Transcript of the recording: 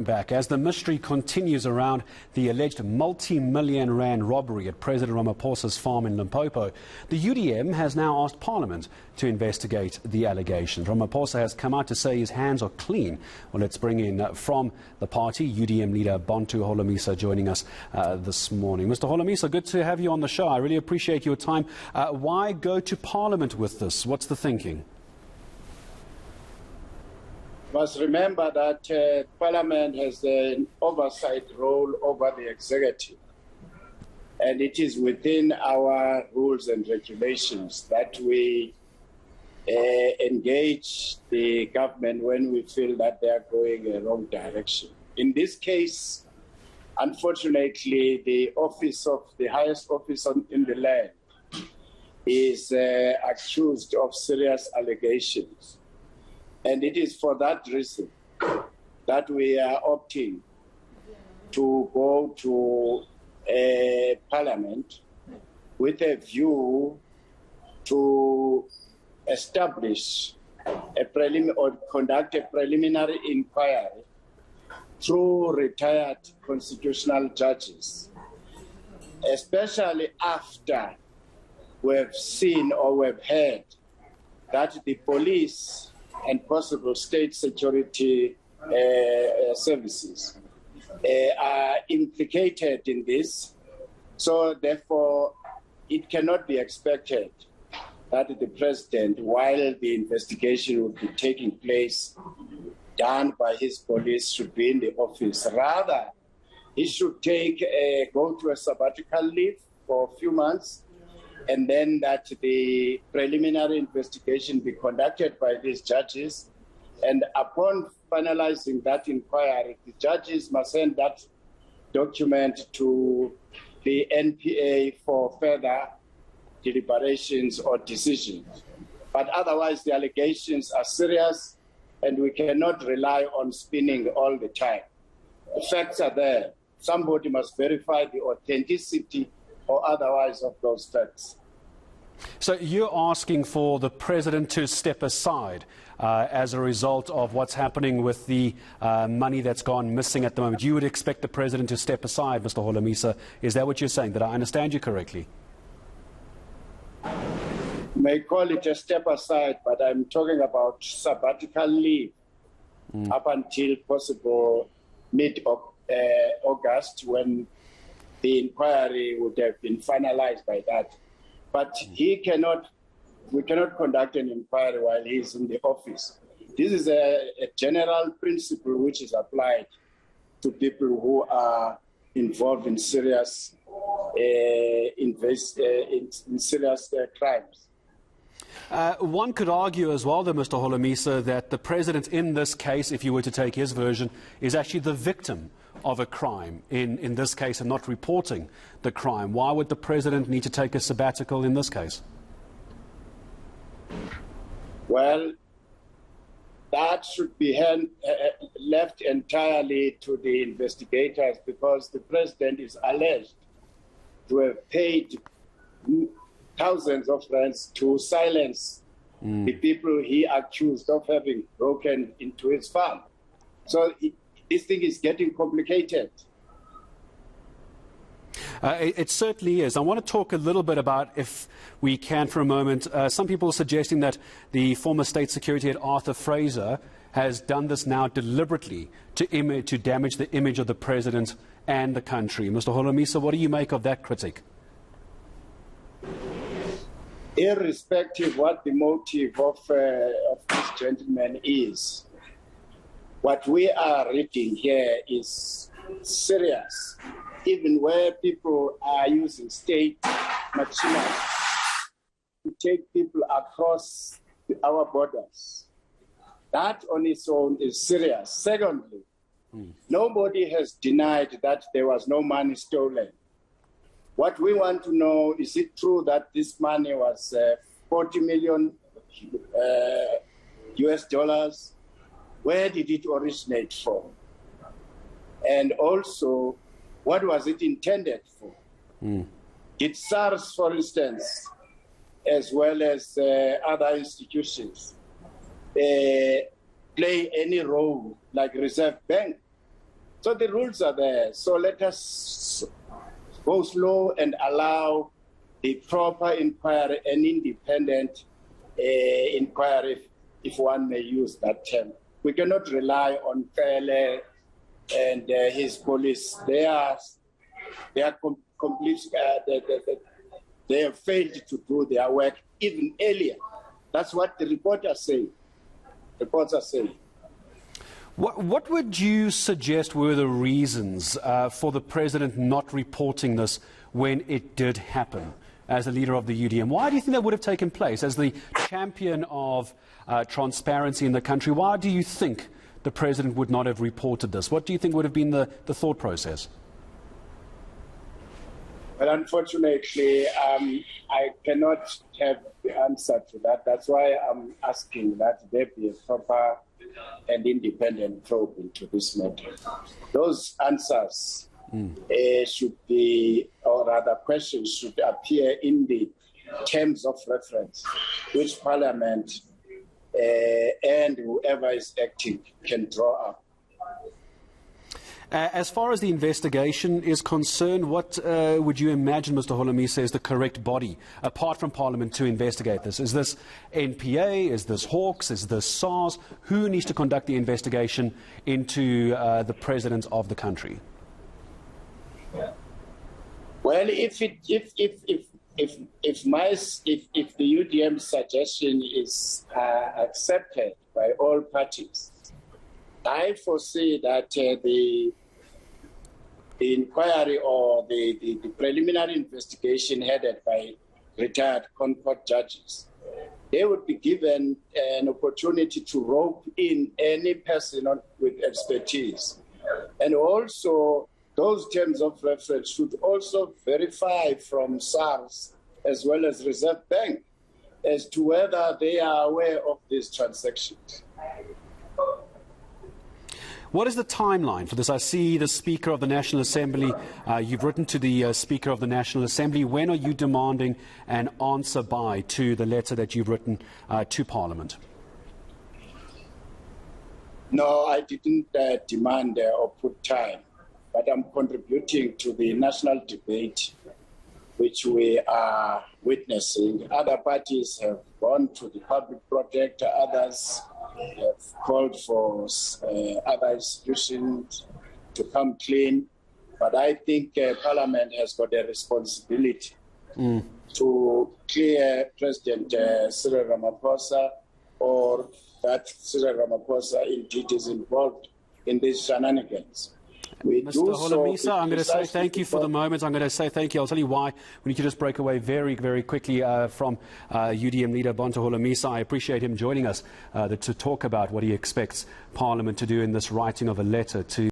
Back as the mystery continues around the alleged multi-million rand robbery at President Ramaphosa's farm in Limpopo, the UDM has now asked Parliament to investigate the allegations. Ramaphosa has come out to say his hands are clean. Well, let's bring in from the party UDM leader Bantu Holomisa joining us this morning. Mr. Holomisa, good to have you on the show. I really appreciate your time. Why go to Parliament with this? What's the thinking? Must remember that Parliament has an oversight role over the executive, and it is within our rules and regulations that we engage the government when we feel that they are going in the wrong direction. In this case, unfortunately, the office of the highest office in the land is accused of serious allegations. And it is for that reason that we are opting to go to Parliament with a view to establish or conduct a preliminary inquiry through retired constitutional judges, especially after we've seen or we've heard that the police and possible state security services are implicated in this. So therefore, it cannot be expected that the president, while the investigation will be taking place, done by his police, should be in the office. Rather, he should go to a sabbatical leave for a few months, and then that the preliminary investigation be conducted by these judges. And upon finalizing that inquiry, the judges must send that document to the NPA for further deliberations or decisions. But otherwise, the allegations are serious, and we cannot rely on spinning all the time. The facts are there. Somebody must verify the authenticity or otherwise of those facts. So you're asking for the president to step aside as a result of what's happening with the money that's gone missing at the moment. You would expect the president to step aside, Mr. Holomisa. Is that what you're saying? Did I understand you correctly? You may call it a step aside, but I'm talking about sabbatical leave up until possible mid-August, when the inquiry would have been finalized by that. But we cannot conduct an inquiry while he's in the office. This is a general principle which is applied to people who are involved in serious crimes. One could argue as well, though, Mr. Holomisa, that the president in this case, if you were to take his version, is actually the victim of a crime in this case and not reporting the crime. Why would the president need to take a sabbatical in this case? Well, that should be left entirely to the investigators, because the president is alleged to have paid thousands of rands to silence the people he accused of having broken into his farm. So this thing is getting complicated. It certainly is. I want to talk a little bit about, if we can for a moment, some people are suggesting that the former State Security Head Arthur Fraser has done this now deliberately to damage the image of the president and the country. Mr. Holomisa, what do you make of that critique? Irrespective what the motive of this gentleman is, what we are reading here is serious, even where people are using state machinery to take people across our borders. That on its own is serious. Secondly, nobody has denied that there was no money stolen. What we want to know, is it true that this money was 40 million US dollars? Where did it originate from? And also, what was it intended for? Did SARS, for instance, as well as other institutions, play any role, like Reserve Bank, So the rules are there. So let us go slow and allow the proper inquiry and independent inquiry, if one may use that term. We cannot rely on Pele and his police. They are complete. They have failed to do their work even earlier. That's what the reports are saying. What would you suggest were the reasons for the president not reporting this when it did happen as the leader of the UDM? Why do you think that would have taken place? As the champion of transparency in the country, why do you think the president would not have reported this? What do you think would have been the thought process? Well, unfortunately, I cannot have the answer to that. That's why I'm asking that there be a proper and independent probe into this matter. Those answers should be, or rather questions should appear in the terms of reference, which Parliament and whoever is acting can draw up. As far as the investigation is concerned, what would you imagine, Mr. Holomisa, is the correct body, apart from Parliament, to investigate this? Is this NPA? Is this Hawks? Is this SARS? Who needs to conduct the investigation into the president of the country? Well, if the UDM suggestion is accepted by all parties, I foresee that the inquiry or the preliminary investigation headed by retired Concord judges, they would be given an opportunity to rope in any person with expertise. And also, those terms of reference should also verify from SARS as well as Reserve Bank as to whether they are aware of these transactions. What is the timeline for this? I see the Speaker of the National Assembly. You've written to the Speaker of the National Assembly. When are you demanding an answer by to the letter that you've written to Parliament? No, I didn't demand or put time, but I'm contributing to the national debate which we are witnessing. Other parties have gone to the public protector, others have called for other institutions to come clean. But I think Parliament has got a responsibility to clear President Cyril Ramaphosa, or that Cyril Ramaphosa indeed is involved in these shenanigans. Mr. Holomisa, I'm going to say thank you for the moment. I'm going to say thank you. I'll tell you why. We need to just break away very, very quickly from UDM leader Bantu Holomisa. I appreciate him joining us to talk about what he expects Parliament to do in this writing of a letter to